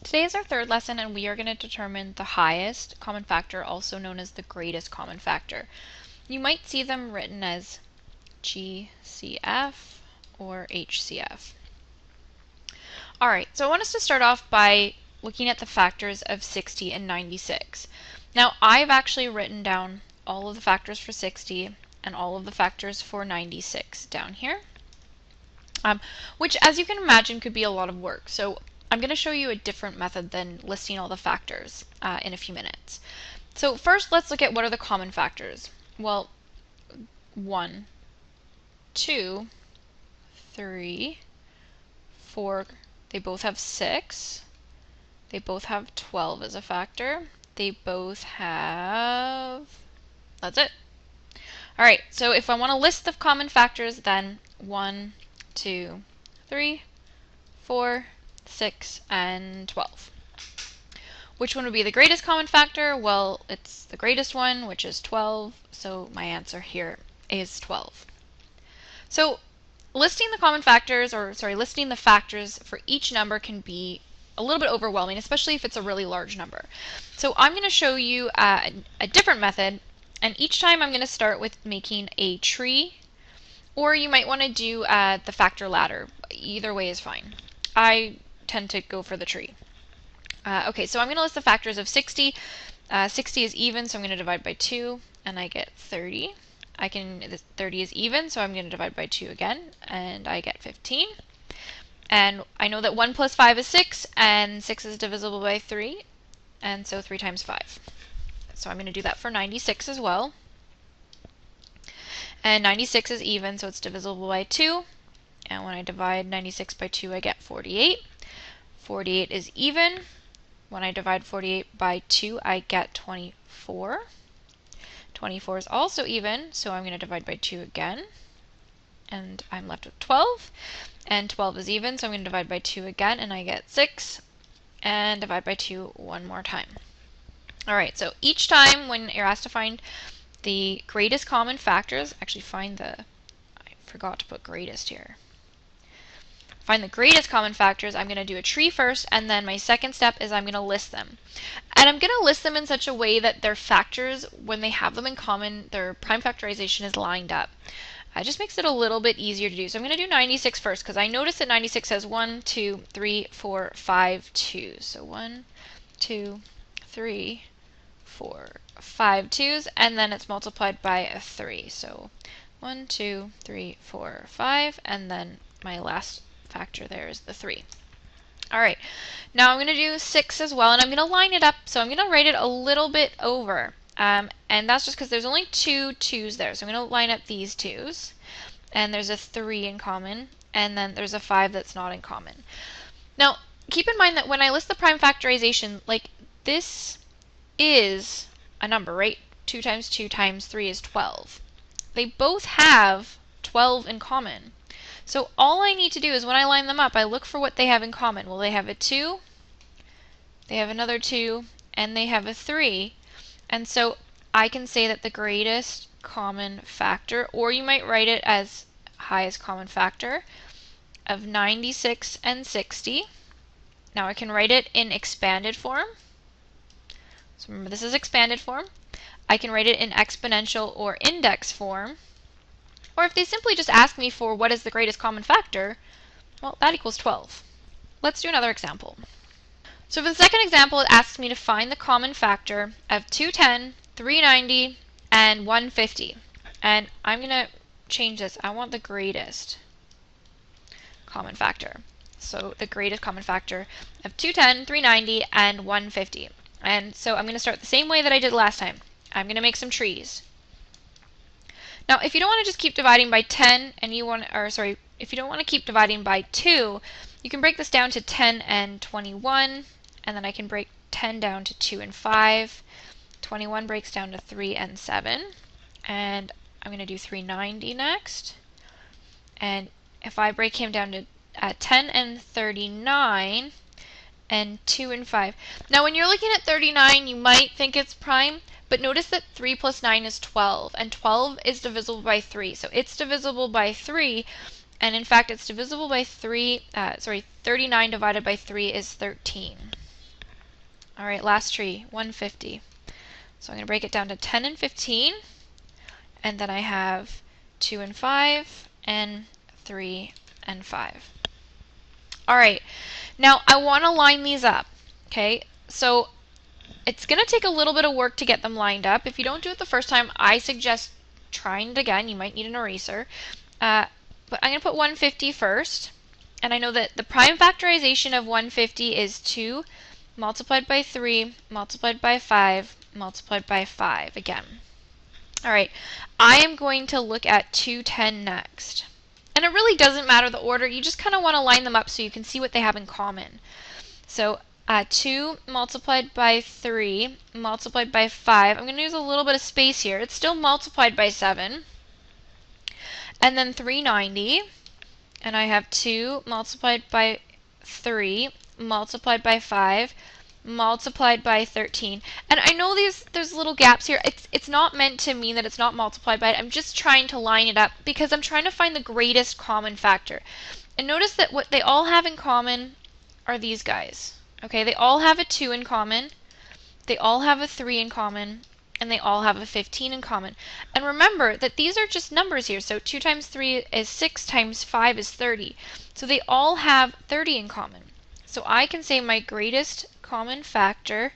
Today is our third lesson, and we are going to determine the highest common factor, also known as the greatest common factor. You might see them written as GCF or HCF. Alright, so I want us to start off by looking at the factors of 60 and 96. Now, I've actually written down all of the factors for 60 and all of the factors for 96 down here, which, as you can imagine, could be a lot of work. So I'm going to show you a different method than listing all the factors in a few minutes. So first, let's look at what are the common factors. Well, 1, 2, 3, 4, they both have 6. They both have 12 as a factor. They both have... that's it. Alright, so if I want to list the common factors, then 1, 2, 3, 4, 6, and 12. Which one would be the greatest common factor? Well, it's the greatest one, which is 12, so my answer here is 12. So listing the common factors, listing the factors for each number can be a little bit overwhelming, especially if it's a really large number. So I'm going to show you a different method, and each time I'm going to start with making a tree, or you might want to do the factor ladder. Either way is fine. I tend to go for the tree. Okay, so I'm going to list the factors of 60. 60 is even, so I'm going to divide by 2, and I get 30. 30 is even, so I'm going to divide by 2 again, and I get 15. And I know that 1 plus 5 is 6, and 6 is divisible by 3, and so 3 times 5. So I'm going to do that for 96 as well. And 96 is even, so it's divisible by 2. And when I divide 96 by 2, I get 48. 48 is even. When I divide 48 by 2, I get 24. 24 is also even, so I'm going to divide by 2 again. And I'm left with 12. And 12 is even, so I'm going to divide by 2 again, and I get 6. And divide by 2 one more time. Alright, so each time when you're asked to find the greatest common factors, actually I forgot to put greatest here. Find the greatest common factors, I'm going to do a tree first, and then my second step is I'm going to list them. And I'm going to list them in such a way that their factors, when they have them in common, their prime factorization is lined up. It just makes it a little bit easier to do. So I'm going to do 96 first, because I noticed that 96 has 1, 2, 3, 4, 5, 2. So 1, 2, 3, 4, 5 2's, and then it's multiplied by a 3. So 1, 2, 3, 4, 5, and then my last factor there is the 3. Alright, now I'm going to do 6 as well, and I'm going to line it up, so I'm going to write it a little bit over. And that's just because there's only 2 2's there. So I'm going to line up these 2's, and there's a 3 in common, and then there's a 5 that's not in common. Now, keep in mind that when I list the prime factorization, like, this is a number, right? 2 times 2 times 3 is 12. They both have 12 in common. So all I need to do is when I line them up, I look for what they have in common. Well, they have a 2, they have another 2, and they have a 3. And so I can say that the greatest common factor, or you might write it as highest common factor, of 96 and 60. Now I can write it in expanded form. So remember, this is expanded form. I can write it in exponential or index form. Or if they simply just ask me for what is the greatest common factor, well, that equals 12. Let's do another example. So for the second example, it asks me to find the common factor of 210, 390, and 150. And I'm going to change this. I want the greatest common factor. So the greatest common factor of 210, 390, and 150. And so I'm going to start the same way that I did last time. I'm going to make some trees. Now, if you don't want to just keep dividing by 10, and if you don't want to keep dividing by 2, you can break this down to 10 and 21, and then I can break 10 down to 2 and 5. 21 breaks down to 3 and 7, and I'm going to do 390 next. And if I break him down to 10 and 39, and 2 and 5. Now, when you're looking at 39, you might think it's prime, but notice that 3 plus 9 is 12, and 12 is divisible by 3. So it's divisible by 3, and in fact it's divisible by 3, 39 divided by 3 is 13. All right, last tree, 150. So I'm going to break it down to 10 and 15, and then I have 2 and 5, and 3 and 5. All right, now I want to line these up, okay? So it's going to take a little bit of work to get them lined up. If you don't do it the first time, I suggest trying it again. You might need an eraser. But I'm going to put 150 first, and I know that the prime factorization of 150 is 2 multiplied by 3 multiplied by 5 multiplied by 5 again. All right, I am going to look at 210 next. And it really doesn't matter the order. You just kind of want to line them up so you can see what they have in common. So 2 multiplied by 3 multiplied by 5. I'm going to use a little bit of space here. It's still multiplied by 7. And then 390. And I have 2 multiplied by 3 multiplied by 5 multiplied by 13. And I know there's little gaps here. It's not meant to mean that it's not multiplied by it. I'm just trying to line it up because I'm trying to find the greatest common factor. And notice that what they all have in common are these guys. Okay, they all have a 2 in common, they all have a 3 in common, and they all have a 15 in common. And remember that these are just numbers here. So 2 times 3 is 6 times 5 is 30. So they all have 30 in common. So I can say my greatest common factor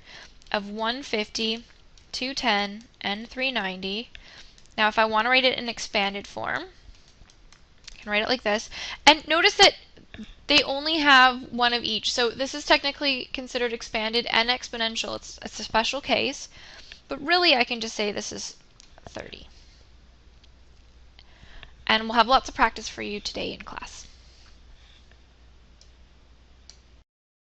of 150, 210, and 390. Now if I want to write it in expanded form, I can write it like this. And notice that they only have one of each. So this is technically considered expanded and exponential. It's a special case. But really I can just say this is 30. And we'll have lots of practice for you today in class.